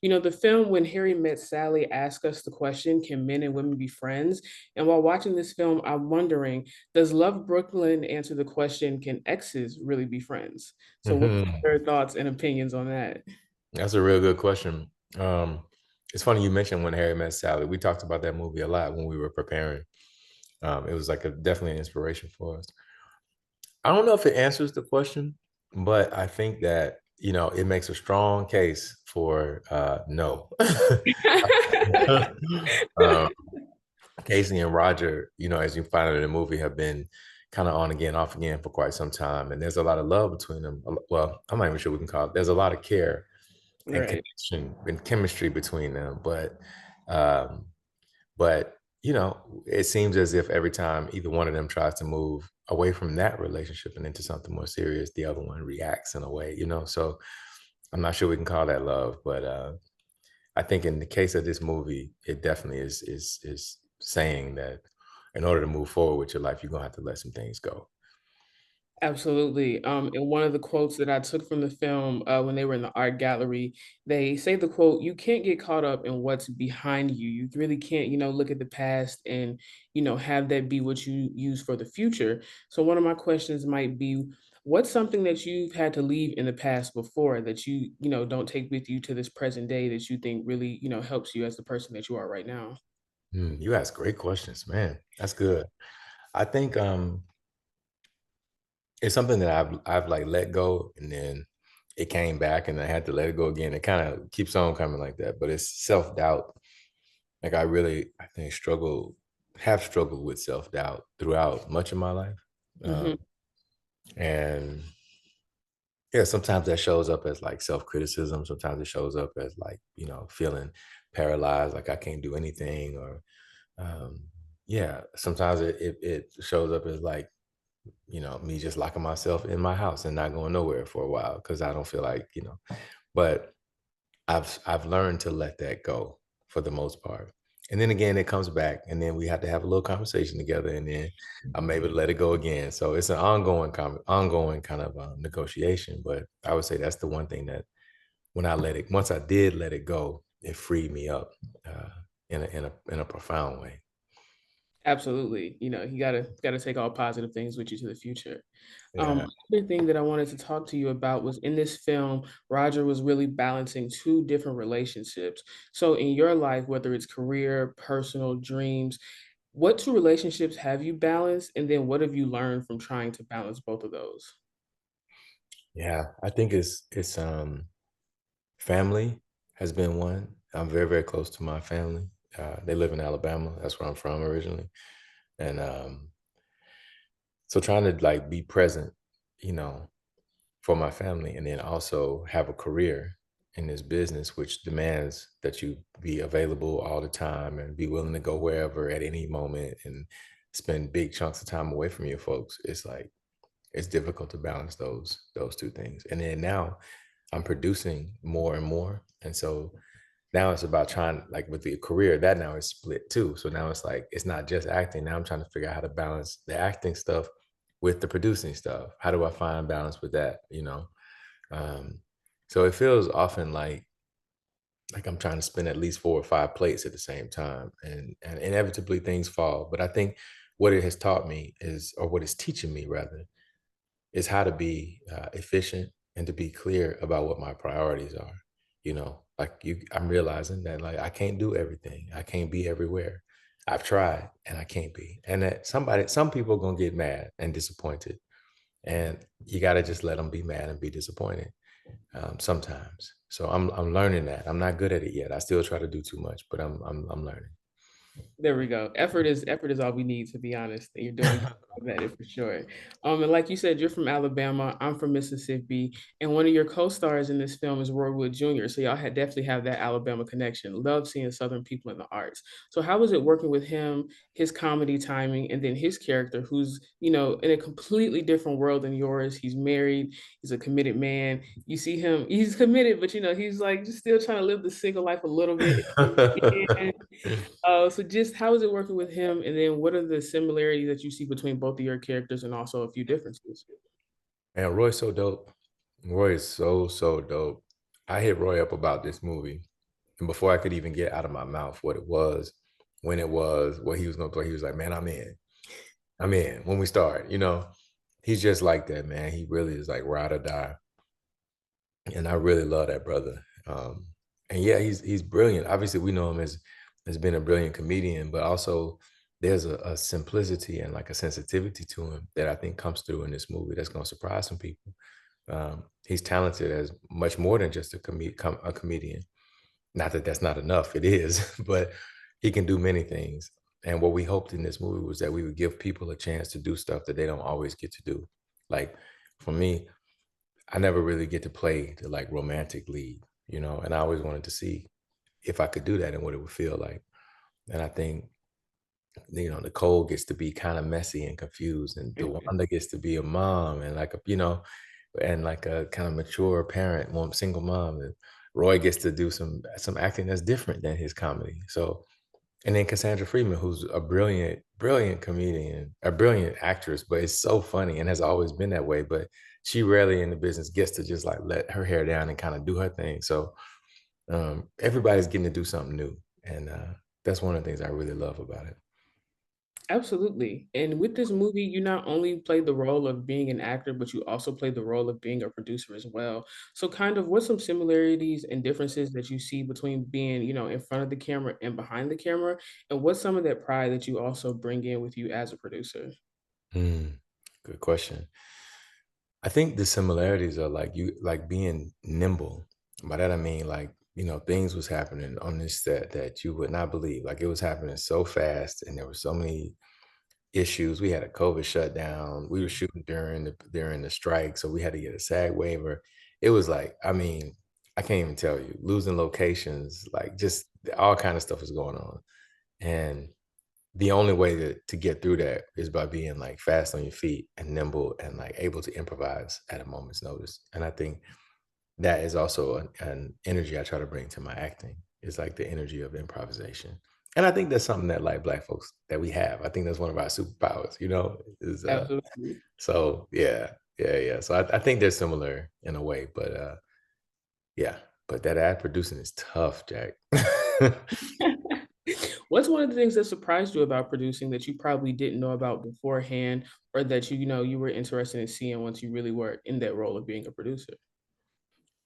The film When Harry Met Sally asks us the question, can men and women be friends? And while watching this film, I'm wondering, does Love Brooklyn answer the question, can exes really be friends? So what Hmm. are your thoughts and opinions on that? That's a real good question. It's funny you mentioned When Harry Met Sally. We talked about that movie a lot when we were preparing. It was like definitely an inspiration for us. I don't know if it answers the question, but I think that it makes a strong case for no. um, Casey and Roger, as you find out in the movie, have been kind of on again, off again for quite some time, and there's a lot of love between them. Well, I'm not even sure we can call it. There's a lot of care and Right. connection and chemistry between them, um, but it seems as if every time either one of them tries to move away from that relationship and into something more serious, the other one reacts in a way. So I'm not sure we can call that love, but I think in the case of this movie, it definitely is saying that in order to move forward with your life, you're gonna have to let some things go. Absolutely. And one of the quotes that I took from the film, when they were in the art gallery, they say the quote, "You can't get caught up in what's behind you. You really can't, look at the past and, have that be what you use for the future." So one of my questions might be, what's something that you've had to leave in the past before that don't take with you to this present day that you think really, helps you as the person that you are right now? You ask great questions, man. That's good. I think it's something that I've like let go, and then it came back, and I had to let it go again. It kind of keeps on coming like that, but it's self doubt. Like I think have struggled with self doubt throughout much of my life, Hmm. and yeah, sometimes that shows up as like self criticism. Sometimes it shows up as like feeling paralyzed, like I can't do anything, or um, yeah, sometimes it shows up as like me just locking myself in my house and not going nowhere for a while because I don't feel like. But I've learned to let that go for the most part. And then again, it comes back, and then we have to have a little conversation together, and then I'm able to let it go again. So it's an ongoing kind of negotiation. But I would say that's the one thing that once I did let it go, it freed me up uh, in a profound way. Absolutely. You gotta take all positive things with you to the future. Yeah. Another thing that I wanted to talk to you about was in this film, Roger was really balancing two different relationships. So in your life, whether it's career, personal dreams, what two relationships have you balanced? And then what have you learned from trying to balance both of those? Yeah, I think it's family has been one. I'm very, very close to my family. They live in Alabama. That's where I'm from originally. And so trying to like be present, you know, for my family, and then also have a career in this business, which demands that you be available all the time and be willing to go wherever at any moment and spend big chunks of time away from your folks. It's like it's difficult to balance those two things. And then now I'm producing more and more. And so now it's about trying, like with the career, that now is split too. So now it's like it's not just acting. Now I'm trying to figure out how to balance the acting stuff with the producing stuff. How do I find balance with that? Um, so it feels often like I'm trying to spin at least 4 or 5 plates at the same time. And inevitably things fall. But I think what it has taught me is, or what it's teaching me rather, is how to be efficient and to be clear about what my priorities are. I'm realizing that like I can't do everything. I can't be everywhere. I've tried and I can't be. And that some people are gonna get mad and disappointed, and you got to just let them be mad and be disappointed sometimes. So I'm learning that. I'm not good at it yet. I still try to do too much, but I'm learning. There we go. Effort is all we need, to be honest. And you're doing that for sure. And like you said, you're from Alabama. I'm from Mississippi, and one of your co-stars in this film is Roy Wood Jr. So y'all had definitely have that Alabama connection. Love seeing Southern people in the arts. So how was it working with him, his comedy timing, and then his character, who's in a completely different world than yours? He's married. He's a committed man. You see him. He's committed, but he's like just still trying to live the single life a little bit. So just how is it working with him? And then what are the similarities that you see between both of your characters and also a few differences? And Roy's so dope. Roy is so dope. I hit Roy up about this movie. And before I could even get out of my mouth what it was, when it was, what he was gonna play, he was like, "Man, I'm in. I'm in." When we start, he's just like that, man. He really is like ride or die, and I really love that brother. And yeah, he's brilliant. Obviously, we know him as being a brilliant comedian, but also there's a simplicity and like a sensitivity to him that I think comes through in this movie that's gonna surprise some people. He's talented as much more than just a comedian. Not that that's not enough, it is, but he can do many things. And what we hoped in this movie was that we would give people a chance to do stuff that they don't always get to do. Like for me, I never really get to play the like romantic lead, and I always wanted to see if I could do that and what it would feel like. And I think, Nicole gets to be kind of messy and confused, and DeWanda gets to be a mom and like and like a kind of mature parent, one single mom. And Roy gets to do some acting that's different than his comedy. So, and then Cassandra Freeman, who's a brilliant, brilliant comedian, a brilliant actress, but it's so funny and has always been that way. But she rarely in the business gets to just like let her hair down and kind of do her thing. So everybody's getting to do something new, and that's one of the things I really love about it. Absolutely. And with this movie, you not only play the role of being an actor, but you also play the role of being a producer as well. So kind of what's some similarities and differences that you see between being, in front of the camera and behind the camera? And what's some of that pride that you also bring in with you as a producer? Mm, good question. I think the similarities are like you like being nimble. By that I mean like, things was happening on this set that you would not believe. Like it was happening so fast and there were so many issues. We had a COVID shutdown. We were shooting during the strike, so we had to get a SAG waiver. It was like, I mean, I can't even tell you, losing locations, like just all kind of stuff was going on. And the only way to get through that is by being like fast on your feet and nimble and like able to improvise at a moment's notice. And I think that is also an energy I try to bring to my acting. It's like the energy of improvisation. And I think that's something that like black folks that we have. I think that's one of our superpowers, is Absolutely. so yeah, yeah, yeah. So I think they're similar in a way, but yeah, but that ad producing is tough, Jack. What's one of the things that surprised you about producing that you probably didn't know about beforehand, or that you were interested in seeing once you really were in that role of being a producer?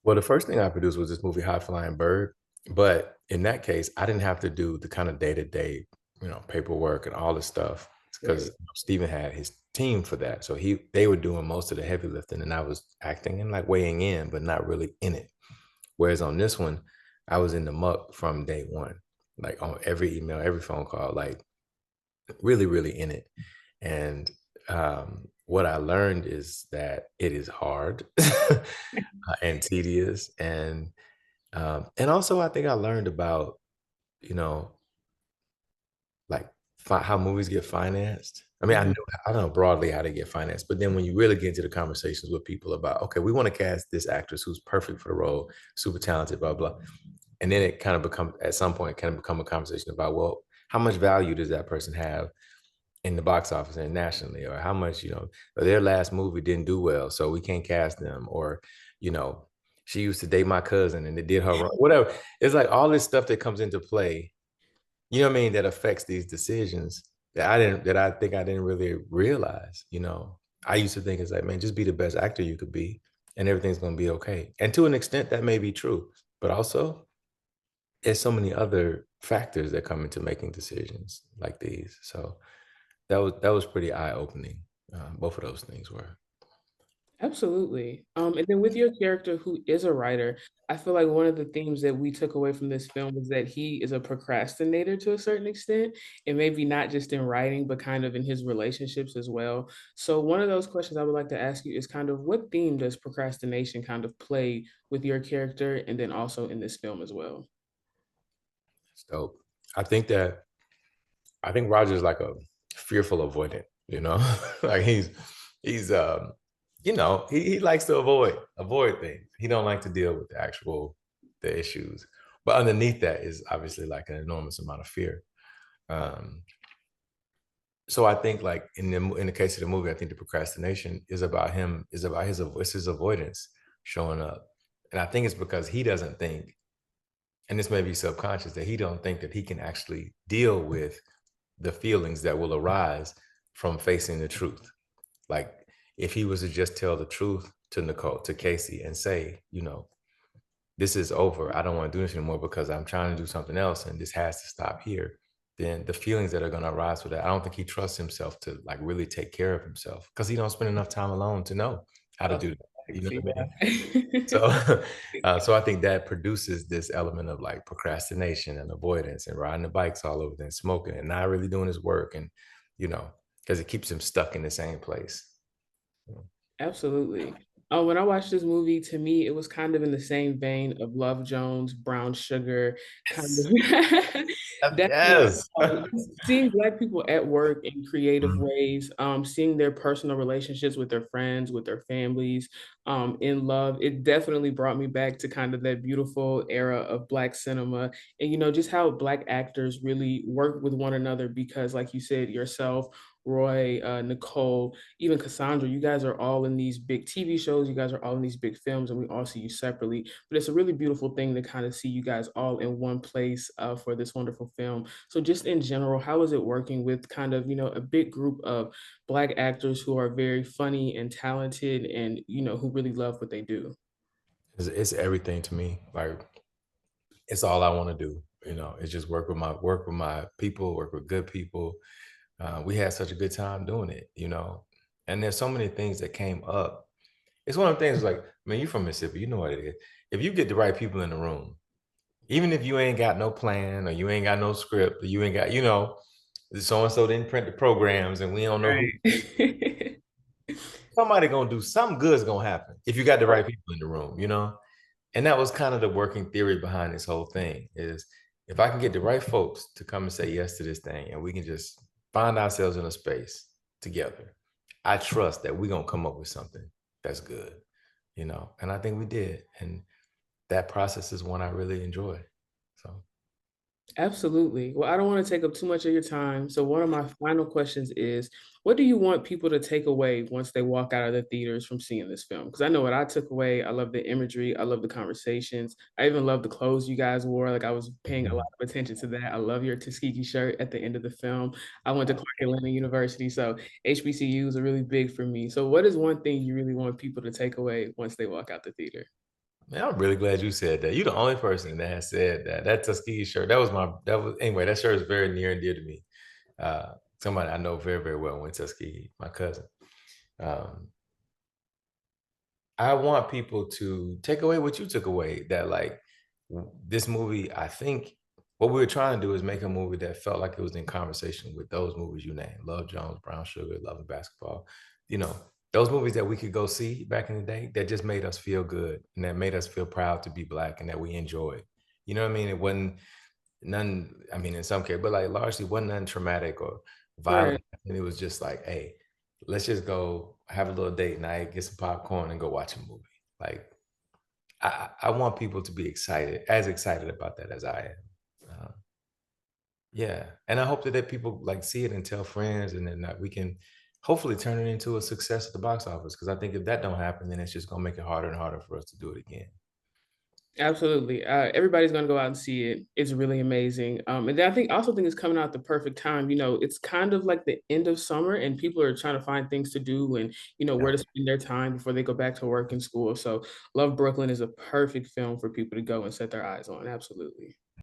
Well, the first thing I produced was this movie, High Flying Bird. But in that case, I didn't have to do the kind of day-to-day, paperwork and all the stuff because Right. Steven had his team for that. So they were doing most of the heavy lifting and I was acting and like weighing in, but not really in it. Whereas on this one, I was in the muck from day one, like on every email, every phone call, like really, really in it. And what I learned is that it is hard and tedious, and also I think I learned about you know like how movies get financed. I mean, Mhm. I know broadly how they get financed, but then when you really get into the conversations with people about, okay, we want to cast this actress who's perfect for the role, super talented, blah blah, and then it kind of becomes at some point kind of become a conversation about, well, how much value does that person have in the box office and nationally, or how much, their last movie didn't do well, so we can't cast them, or, you know, she used to date my cousin and it did her wrong, whatever. It's like all this stuff that comes into play, you know what I mean, that affects these decisions that I think I didn't really realize, I used to think it's like, man, just be the best actor you could be and everything's gonna be okay. And to an extent that may be true, but also there's so many other factors that come into making decisions like these. So that was pretty eye-opening. Both of those things were. Absolutely. And then with your character who is a writer, I feel like one of the themes that we took away from this film is that he is a procrastinator to a certain extent, and maybe not just in writing, but kind of in his relationships as well. So one of those questions I would like to ask you is kind of what theme does procrastination kind of play with your character and then also in this film as well? It's dope. I think that I think Roger's like a fearful avoidant, like he's he likes to avoid things. He don't like to deal with the issues. But underneath that is obviously like an enormous amount of fear. Um, so I think like in the case of the movie, I think the procrastination is about him, is about his avoidance showing up. And I think it's because he doesn't think and this may be subconscious, that he don't think that he can actually deal with the feelings that will arise from facing the truth. Like if he was to just tell the truth to Nicole, to Casey, and say, this is over. I don't want to do this anymore because I'm trying to do something else and this has to stop here. Then the feelings that are going to arise with that, I don't think he trusts himself to like really take care of himself because he don't spend enough time alone to know how to That's do that. You know what I mean? yeah. So, so I think that produces this element of like procrastination and avoidance and riding the bikes all over and smoking and not really doing his work, and you know, because it keeps him stuck in the same place. Absolutely. When I watched this movie, to me, it was kind of in the same vein of Love Jones, Brown Sugar, kind of Yes. definitely Yes. seeing Black people at work in creative Mhm. ways, seeing their personal relationships with their friends, with their families, in love. It definitely brought me back to kind of that beautiful era of Black cinema, and just how Black actors really work with one another because, like you said, yourself, Roy, Nicole, even Cassandra, you guys are all in these big TV shows, you guys are all in these big films, and we all see you separately. But it's a really beautiful thing to kind of see you guys all in one place for this wonderful film. So, just in general, how is it working with kind of, a big group of Black actors who are very funny and talented and, who really love what they do? It's everything to me. Like it's all I want to do. It's just work with my people, work with good people. We had such a good time doing it. And there's so many things that came up. It's one of the things like, man, you from Mississippi, you know what it is. If you get the right people in the room, even if you ain't got no plan or you ain't got no script or you ain't got, so and so didn't print the programs and we don't know who, Right. somebody gonna do something good is gonna happen if you got the right people in the room. And that was kind of the working theory behind this whole thing is if I can get the right folks to come and say yes to this thing and we can just find ourselves in a space together, I trust that we're gonna come up with something that's good. And I think we did. And that process is one I really enjoy. So Absolutely. Well, I don't want to take up too much of your time. So, one of my final questions is what do you want people to take away once they walk out of the theaters from seeing this film? Because I know what I took away. I love the imagery. I love the conversations. I even love the clothes you guys wore. Like, I was paying a lot mhm. of attention to that. I love your Tuskegee shirt at the end of the film. I went to Clark Atlanta University. So, HBCUs are really big for me. So, what is one thing you really want people to take away once they walk out the theater? Man, I'm really glad you said that. You're the only person that has said that. That Tuskegee shirt, anyway, that shirt is very near and dear to me. Somebody I know very, very well went to Tuskegee, my cousin. Um, I want people to take away what you took away, that like this movie, I think what we were trying to do is make a movie that felt like it was in conversation with those movies you named, Love Jones, Brown Sugar, Love and Basketball. You know, those movies that we could go see back in the day that just made us feel good and that made us feel proud to be Black and that we enjoyed. You know what I mean? It wasn't none, I mean, in some case, but like largely wasn't nothing traumatic or Right. violent. And it was just like, hey, let's just go have a little date night, get some popcorn, and go watch a movie. Like, I want people to be as excited about that as I am. Yeah, and I hope that people like see it and tell friends, and then that we can hopefully turn it into a success at the box office. Because I think if that don't happen, then it's just gonna make it harder and harder for us to do it again. Absolutely. Everybody's gonna go out and see it. It's really amazing. And then I also think it's coming out at the perfect time. It's kind of like the end of summer, and people are trying to find things to do and Yeah. where to spend their time before they go back to work and school. So, Love Brooklyn is a perfect film for people to go and set their eyes on. Absolutely.